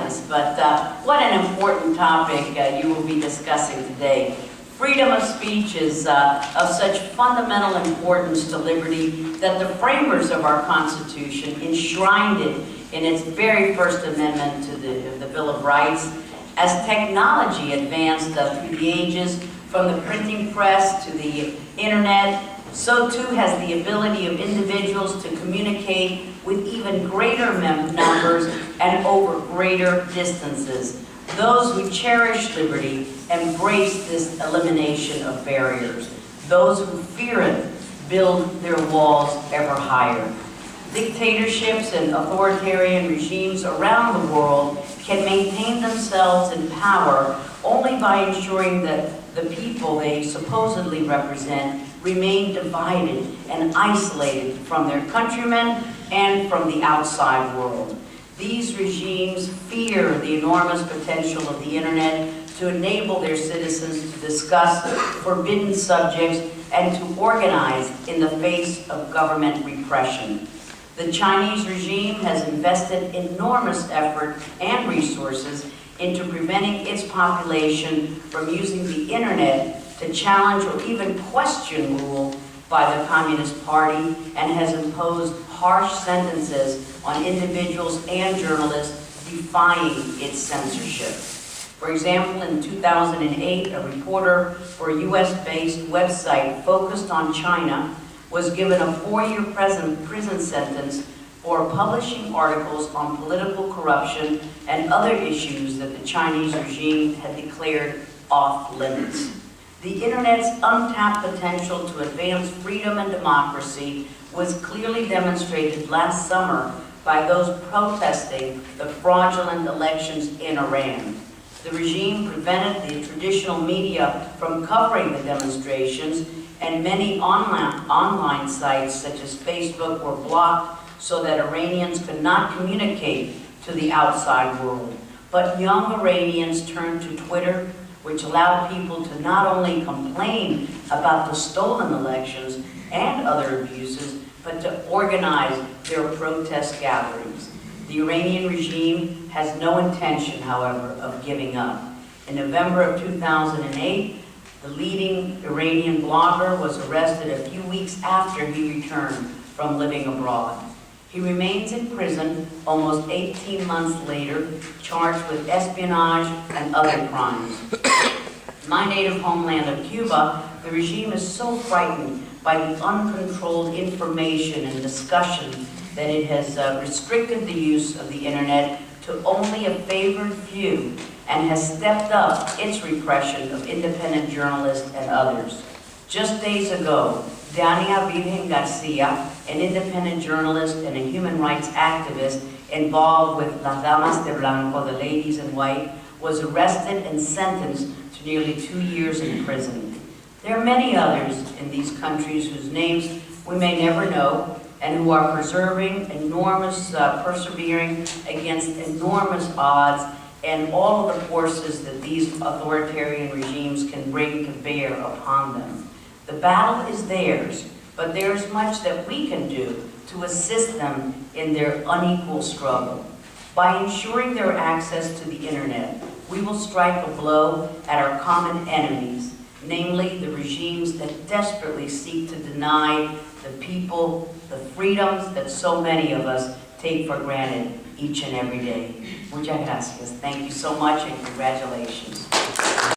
nice, but what an important topic you will be discussing today. Freedom of speech is of such fundamental importance to liberty that the framers of our Constitution enshrined it in its very first amendment to the Bill of Rights. As technology advanced through the ages, from the printing press to the internet, so too has the ability of individuals to communicate with even greater numbers and over greater distances. Those who cherish liberty embrace this elimination of barriers. Those who fear it build their walls ever higher. Dictatorships and authoritarian regimes around the world can maintain themselves in power only by ensuring that the people they supposedly represent remain divided and isolated from their countrymen and from the outside world. These regimes fear the enormous potential of the internet to enable their citizens to discuss forbidden subjects and to organize in the face of government repression. The Chinese regime has invested enormous effort and resources into preventing its population from using the internet to challenge or even question rule by the Communist Party, and has imposed harsh sentences on individuals and journalists defying its censorship. For example, in 2008, a reporter for a US-based website focused on China was given a 4-year prison sentence for publishing articles on political corruption and other issues that the Chinese regime had declared off limits. The internet's untapped potential to advance freedom and democracy was clearly demonstrated last summer by those protesting the fraudulent elections in Iran. The regime prevented the traditional media from covering the demonstrations, and many online sites such as Facebook were blocked so that Iranians could not communicate to the outside world. But young Iranians turned to Twitter, which allowed people to not only complain about the stolen elections and other abuses, but to organize their protest gatherings. The Iranian regime has no intention, however, of giving up. In November of 2008, the leading Iranian blogger was arrested a few weeks after he returned from living abroad. He remains in prison almost 18 months later, charged with espionage and other crimes. In my native homeland of Cuba, the regime is so frightened by the uncontrolled information and discussion that it has restricted the use of the internet to only a favored few, and has stepped up its repression of independent journalists and others. Just days ago, Dania Virgen Garcia, an independent journalist and a human rights activist involved with Las Damas de Blanco, the Ladies in White, was arrested and sentenced to nearly 2 years in prison. There are many others in these countries whose names we may never know, and who are persevering against enormous odds and all of the forces that these authoritarian regimes can bring to bear upon them. The battle is theirs, but there is much that we can do to assist them in their unequal struggle. By ensuring their access to the internet, we will strike a blow at our common enemies, namely the regimes that desperately seek to deny the people the freedoms that so many of us take for granted each and every day. Muchas gracias. Thank you so much, and congratulations.